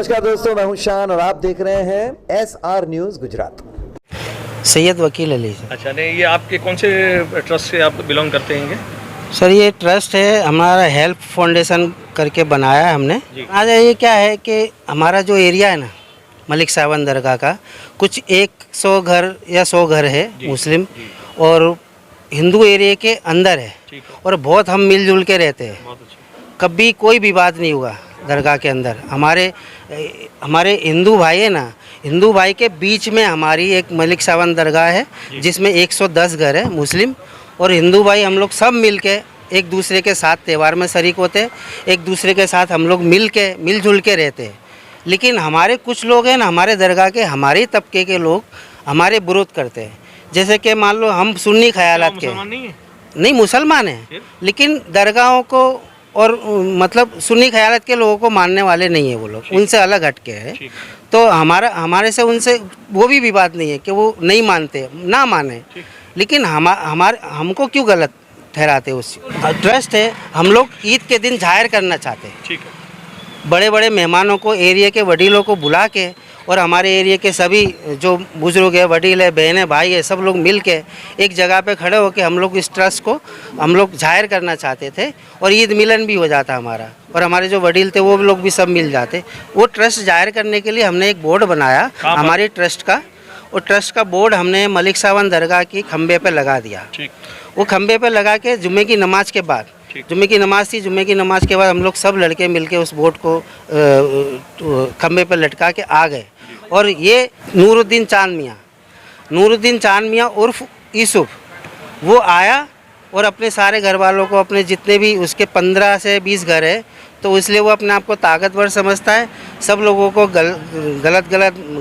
नमस्कार दोस्तों, मैं हूं शान और आप देख रहे हैं SR न्यूज़ गुजरात। सैयद वकील अली सर। अच्छा, नहीं ये आपके कौन से ट्रस्ट से आप बिलोंग करते हैं? सर ये ट्रस्ट है हमारा, हेल्प फाउंडेशन करके बनाया है हमने। आज ये क्या है कि हमारा जो एरिया है ना मलिक सावन दरगाह का, कुछ 100 घर या 100 घर है मुस्लिम और हिंदू एरिया के अंदर है और बहुत हम मिलजुल के रहते हैं। कभी कोई विवाद नहीं हुआ दरगाह के अंदर। हमारे हिंदू भाई है ना, हिंदू भाई के बीच में हमारी एक मलिक सावन दरगाह है जिसमें 110 घर है मुस्लिम और हिंदू भाई। हम लोग सब मिल के एक दूसरे के साथ त्यौहार में शरीक होते हैं, एक दूसरे के साथ हम लोग मिलजुल के रहते हैं। लेकिन हमारे कुछ लोग हैं ना, हमारे दरगाह के हमारे तबके के लोग हमारे विरोध करते हैं। जैसे कि मान लो हम सुन्नी ख्यालात के नहीं मुसलमान हैं, लेकिन दरगाहों को और मतलब सुन्नी ख्यालात के लोगों को मानने वाले नहीं है वो लोग, उनसे अलग हटके हैं। तो हमारे से उनसे वो भी विवाद नहीं है कि वो नहीं मानते, ना माने, लेकिन हमको क्यों गलत ठहराते? उस ट्रस्ट है, हम लोग ईद के दिन जाहिर करना चाहते हैं। बड़े बड़े मेहमानों को, एरिया के वडीलों को बुला के और हमारे एरिया के सभी जो बुजुर्ग है, वडील है, बहनें, भाई है, सब लोग मिल के एक जगह पे खड़े होकर हम लोग इस ट्रस्ट को हम लोग जाहिर करना चाहते थे और ईद मिलन भी हो जाता हमारा और हमारे जो वडील थे वो लोग भी सब मिल जाते। वो ट्रस्ट जाहिर करने के लिए हमने एक बोर्ड बनाया हमारे ट्रस्ट का, और ट्रस्ट का बोर्ड हमने मलिक सावन दरगाह की खंबे पे लगा दिया। वो खंबे पे लगा के जुम्मे की नमाज के बाद, जुम्मे की नमाज थी, जुम्मे की नमाज के बाद हम लोग सब लड़के मिलके उस बोर्ड को खंबे पे लटका के आ गए। और ये नूरुद्दीन चांद मियाँ उर्फ यूसुफ वो आया और अपने सारे घर वालों को, अपने जितने भी उसके 15 से 20 घर है, तो इसलिए वो अपने आप को ताकतवर समझता है। सब लोगों को गलत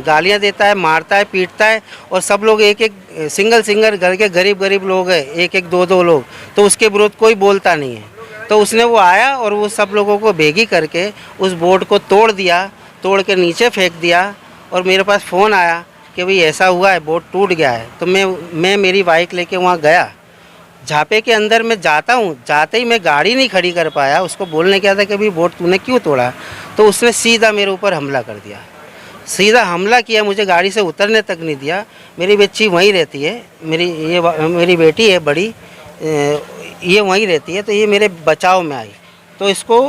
गालियाँ देता है, मारता है, पीटता है और सब लोग एक सिंगल घर के गरीब लोग हैं, एक दो लोग, तो उसके विरोध कोई बोलता नहीं है। तो उसने वो आया और वो सब लोगों को भेगी करके उस बोर्ड को तोड़ के नीचे फेंक दिया। और मेरे पास फ़ोन आया कि भाई ऐसा हुआ है, बोर्ड टूट गया है। तो मैं मेरी बाइक लेके वहाँ गया। झापे के अंदर मैं जाता हूँ, जाते ही मैं गाड़ी नहीं खड़ी कर पाया, उसको बोलने क्या था कि भाई बोर्ड तूने क्यों तोड़ा? तो उसने सीधा मेरे ऊपर हमला कर दिया, सीधा हमला किया, मुझे गाड़ी से उतरने तक नहीं दिया। मेरी बच्ची वहीं रहती है, मेरी बेटी है बड़ी, ये वहीं रहती है। तो ये मेरे बचाव में आई, तो इसको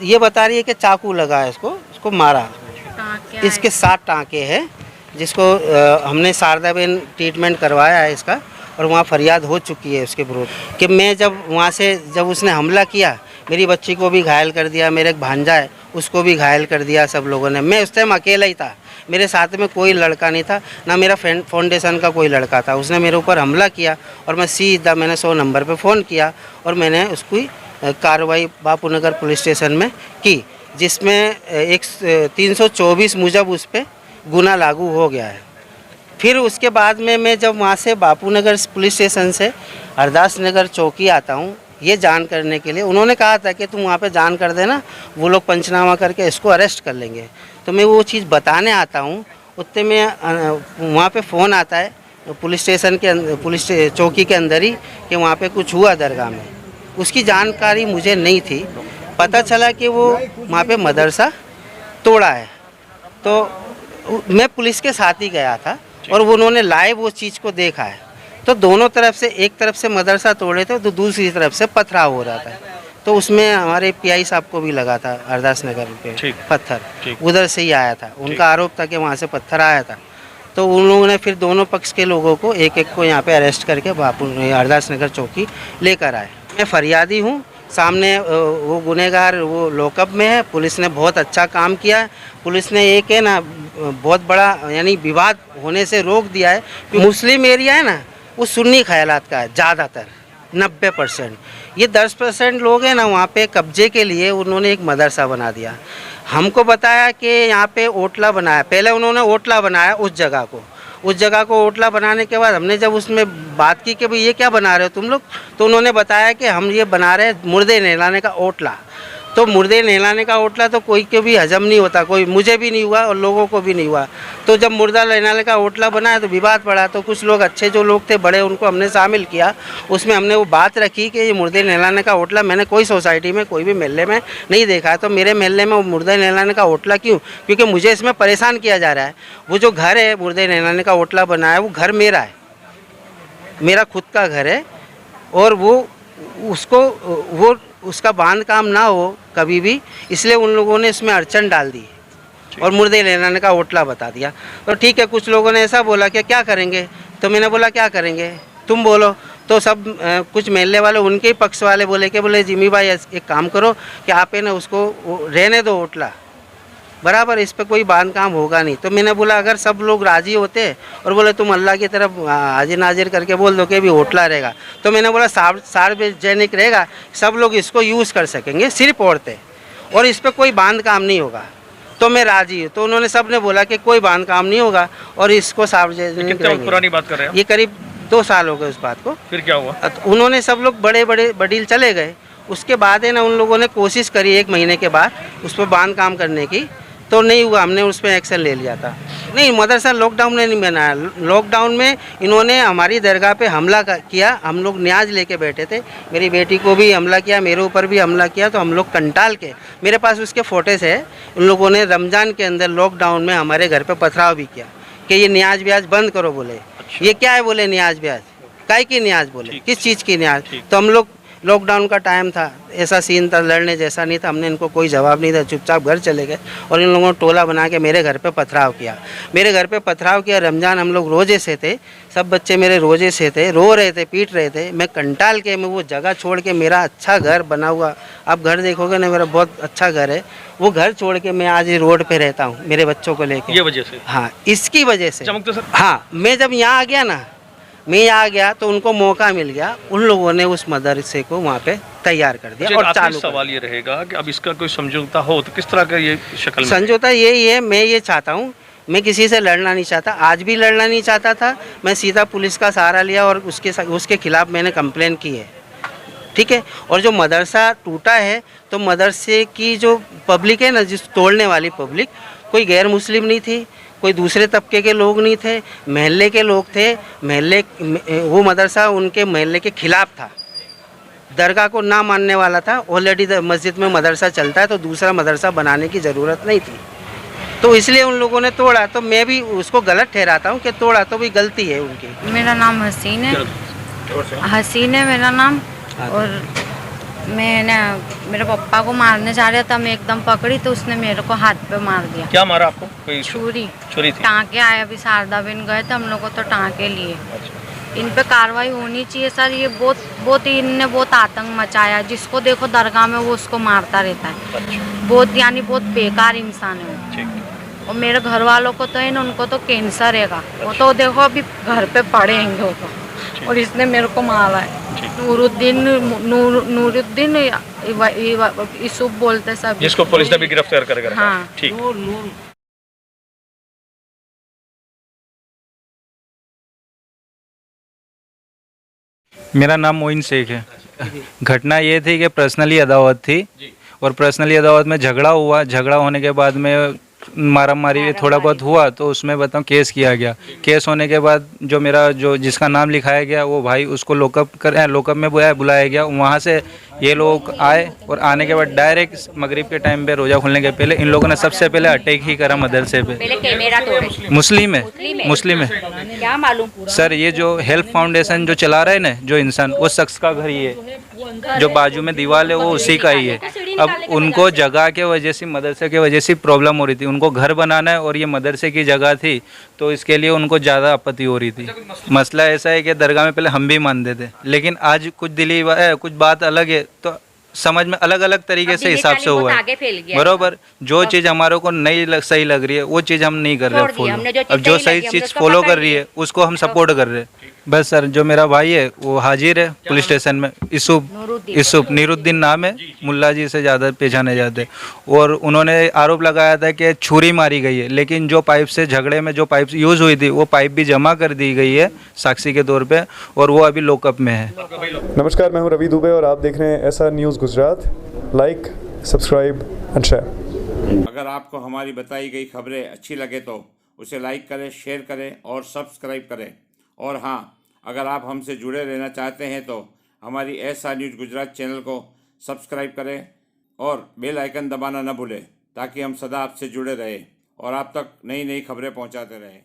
ये बता रही है कि चाकू लगा है, इसको मारा। इसके 7 टाँके हैं, जिसको हमने शारदाबेन ट्रीटमेंट करवाया है इसका, और वहाँ फरियाद हो चुकी है उसके विरोध कि मैं जब उसने हमला किया, मेरी बच्ची को भी घायल कर दिया, मेरे एक भांजा है उसको भी घायल कर दिया सब लोगों ने। मैं उस टाइम अकेला ही था, मेरे साथ में कोई लड़का नहीं था, ना मेरा फाउंडेशन का कोई लड़का था। उसने मेरे ऊपर हमला किया और मैंने 100 नंबर पे फ़ोन किया और मैंने उसकी कार्रवाई बापूनगर पुलिस स्टेशन में की, जिसमें 324 मुजब उस पर गुना लागू हो गया है। फिर उसके बाद में मैं जब वहाँ से बापूनगर पुलिस स्टेशन से हरदास नगर चौकी आता हूँ ये जान करने के लिए, उन्होंने कहा था कि तुम वहाँ पे जान कर देना, वो लोग पंचनामा करके इसको अरेस्ट कर लेंगे। तो मैं वो चीज़ बताने आता हूँ, उतने में वहाँ पे फ़ोन आता है पुलिस स्टेशन के पुलिस चौकी के अंदर ही कि वहाँ पे कुछ हुआ दरगाह में। उसकी जानकारी मुझे नहीं थी। पता चला कि वो वहाँ पे मदरसा तोड़ा है। तो मैं पुलिस के साथ ही गया था और उन्होंने लाइव वो चीज़ को देखा है। तो दोनों तरफ से, एक तरफ से मदरसा तोड़े थे तो दूसरी तरफ से पथराव हो रहा था। तो उसमें हमारे PI साहब को भी लगा था हरदास नगर पे पत्थर, उधर से ही आया था। उनका आरोप था कि वहाँ से पत्थर आया था। तो उन लोगों ने फिर दोनों पक्ष के लोगों को एक को यहाँ पे अरेस्ट करके हरदास नगर चौकी लेकर आए। मैं फरियादी हूँ, सामने वो गुनहगार वो लॉकअप में है। पुलिस ने बहुत अच्छा काम किया। पुलिस ने एक है ना बहुत बड़ा यानी विवाद होने से रोक दिया है। मुस्लिम एरिया है ना वो सुन्नी ख्यालात का है ज़्यादातर, 90%। ये 10% लोग हैं ना वहाँ पे कब्जे के लिए उन्होंने एक मदरसा बना दिया। हमको बताया कि यहाँ पे ओटला बनाया, पहले उन्होंने ओटला बनाया उस जगह को ओटला बनाने के बाद हमने जब उसमें बात की कि भाई ये क्या बना रहे हो तुम लोग, तो उन्होंने बताया कि हम ये बना रहे हैं मुर्दे नहलाने का ओटला। तो मुर्दे नहलाने का ओटला तो कोई के भी हजम नहीं होता, कोई मुझे भी नहीं हुआ और लोगों को भी नहीं हुआ। तो जब मुर्दा नहलाने का ओटला बना है तो विवाद पड़ा, तो कुछ लोग अच्छे जो लोग थे बड़े उनको हमने शामिल किया। उसमें हमने वो बात रखी कि ये मुर्दे नहलाने का ओटला मैंने कोई सोसाइटी में कोई भी महल्ले में नहीं देखा है, तो मेरे महल्ले में वो मुर्दे नहलाने का ओटला क्यों? क्योंकि मुझे इसमें परेशान किया जा रहा है। वो जो घर है मुर्दे नहलाने का ओटला बना है वो घर मेरा है, मेरा खुद का घर है, और वो उसका बांध काम ना हो कभी भी, इसलिए उन लोगों ने इसमें अड़चन डाल दी और मुर्दे नहलाने का ओटला बता दिया। तो ठीक है, कुछ लोगों ने ऐसा बोला कि क्या करेंगे, तो मैंने बोला क्या करेंगे तुम बोलो। तो सब कुछ महल्ले वाले उनके ही पक्ष वाले बोले जिमी भाई एक काम करो कि आप है ना उसको रहने दो ओटला बराबर, इस पर कोई बांध काम होगा नहीं। तो मैंने बोला अगर सब लोग राजी होते और बोले तुम अल्लाह की तरफ हाजिर नाजिर करके बोल दो कि भी ओटला रहेगा, तो मैंने बोला सार्वजनिक रहेगा, सब लोग इसको यूज़ कर सकेंगे, सिर्फ औरतें, और इस पर कोई बांध काम नहीं होगा। तो मैं राजी हूँ। तो उन्होंने सब ने बोला कि कोई बांध काम नहीं होगा और इसको सार्वजनिक। कितने पुरानी बात कर रहे हैं? ये करीब 2 साल हो गए उस बात को। फिर क्या हुआ? तो उन्होंने सब लोग बड़े वडील चले गए। उसके बाद है ना उन लोगों ने कोशिश करी 1 महीने के बाद उस पर बांध काम करने की, तो नहीं हुआ, हमने उस पर एक्शन ले लिया था। नहीं, मदरसा लॉकडाउन में नहीं बनाया। लॉकडाउन में इन्होंने हमारी दरगाह पे हमला किया, हम लोग न्याज लेके बैठे थे, मेरी बेटी को भी हमला किया, मेरे ऊपर भी हमला किया। तो हम लोग कंटाल के, मेरे पास उसके फोटोज़ है, उन लोगों ने रमज़ान के अंदर लॉकडाउन में हमारे घर पे पथराव भी किया कि ये न्याज ब्याज बंद करो। बोले ये क्या है, बोले न्याज ब्याज काय की न्याज, बोले किस चीज़ की न्याज। तो हम लोग लॉकडाउन का टाइम था, ऐसा सीन था, लड़ने जैसा नहीं था, हमने इनको कोई जवाब नहीं दिया, चुपचाप घर चले गए और इन लोगों ने टोला बना के मेरे घर पे पथराव किया। मेरे घर पे पथराव किया, रमज़ान हम लोग रोज़े से थे, सब बच्चे मेरे रोज़े से थे, रो रहे थे, पीट रहे थे। मैं कंटाल के मैं वो जगह छोड़ के, मेरा अच्छा घर बना हुआ, आप घर देखोगे ना मेरा बहुत अच्छा घर है, वो घर छोड़ के मैं आज रोड पे रहता हूँ मेरे बच्चों को लेके। ये वजह से? हाँ, इसकी वजह से। चमकते सर? हाँ, मैं जब यहाँ आ गया तो उनको मौका मिल गया, उन लोगों ने उस मदरसे को वहाँ पे तैयार कर दिया और चालू। सवाल ये रहेगा कि अब इसका कोई समझौता हो तो किस तरह का ये शक्ल में? समझौता यही है, मैं ये चाहता हूँ, मैं किसी से लड़ना नहीं चाहता, आज भी लड़ना नहीं चाहता था, मैं सीधा पुलिस का सहारा लिया और उसके खिलाफ मैंने कंप्लेन की है, ठीक है। और जो मदरसा टूटा है तो मदरसे की जो पब्लिक है ना, जिस तोड़ने वाली पब्लिक, कोई गैर मुस्लिम नहीं थी, कोई दूसरे तबके के लोग नहीं थे, महल्ले के लोग थे। वो मदरसा उनके महल्ले के खिलाफ था, दरगाह को ना मानने वाला था। ऑलरेडी मस्जिद में मदरसा चलता है तो दूसरा मदरसा बनाने की ज़रूरत नहीं थी, तो इसलिए उन लोगों ने तोड़ा। तो मैं भी उसको गलत ठहराता हूँ कि तोड़ा तो भी गलती है उनकी। मेरा नाम हसीन है, मेरा नाम। और मैंने मेरे पापा को मारने जा रहा था, मैं एकदम पकड़ी तो उसने मेरे को हाथ पे मार दिया। क्या मारा आपको? कोई छुरी थी? टाँके आए, अभी शारदा बिन गए थे हम लोग को तो टाँके लिए। इन पे कार्रवाई होनी चाहिए सर, ये बहुत इनने बहुत आतंक मचाया, जिसको देखो दरगाह में वो उसको मारता रहता है। बहुत बेकार इंसान है वो। और मेरे घर वालों को तो है ना, उनको तो कैंसर है, वो तो देखो अभी घर पे पड़े हैं वो तो। और इसने मेरे को मारा है। नूरुद्दीन यूसुफ बोलते सब, जिसको पुलिस ने भी गिरफ्तार कर रखा है। हाँ। ठीक। मेरा नाम मोइन शेख है। घटना ये थी कि पर्सनली अदावत थी और पर्सनली अदावत में झगड़ा हुआ। झगड़ा होने के बाद में मारा मारी थोड़ा बहुत हुआ, तो उसमें बताऊँ केस किया गया। केस होने के बाद जो जिसका नाम लिखाया गया वो भाई, उसको लॉकअप में बुलाया गया। वहाँ से ये लोग आए और आने के बाद डायरेक्ट मगरिब के टाइम पे, रोज़ा खुलने के पहले, इन लोगों ने सबसे पहले अटैक ही करा मदरसे पे। मुस्लिम है क्या मालूम सर। ये जो हेल्प फाउंडेशन जो चला रहे ना जो इंसान, वो शख्स का घर ही है, जो बाजू में दीवार है वो उसी का ही है। अब उनको जगह के वजह से, मदरसे के वजह से प्रॉब्लम हो रही थी, उनको घर बनाना है और ये मदरसे की जगह थी, तो इसके लिए उनको ज़्यादा आपत्ति हो रही थी। मसला ऐसा है कि दरगाह में पहले हम भी मानते थे, लेकिन आज कुछ बात अलग है, तो समझ में अलग अलग तरीके से हिसाब से हुआ है। बरोबर, जो चीज़ हमारे को नहीं सही लग रही है वो चीज़ हम नहीं कर रहे फॉलो। अब जो सही चीज़ फॉलो कर रही है उसको हम सपोर्ट कर रहे हैं। बस सर, जो मेरा भाई है वो हाजिर है पुलिस स्टेशन में। यूसुफ नीरुद्दीन नाम है, मुल्ला जी से ज़्यादा पहचाने जाते। और उन्होंने आरोप लगाया था कि छुरी मारी गई है, लेकिन जो पाइप से झगड़े में जो पाइप यूज़ हुई थी वो पाइप भी जमा कर दी गई है साक्षी के तौर पे, और वो अभी लॉकअप में है। नमस्कार, मैं हूं रवि दुबे और आप देख रहे हैं SR news Gujarat. Like, subscribe and share. अगर आपको हमारी बताई गई खबरें अच्छी लगे तो उसे लाइक करें, शेयर करें और सब्सक्राइब करें। और हाँ, अगर आप हमसे जुड़े रहना चाहते हैं तो हमारी SR न्यूज़ गुजरात चैनल को सब्सक्राइब करें और बेल आइकन दबाना न भूलें ताकि हम सदा आपसे जुड़े रहें और आप तक नई नई खबरें पहुंचाते रहें।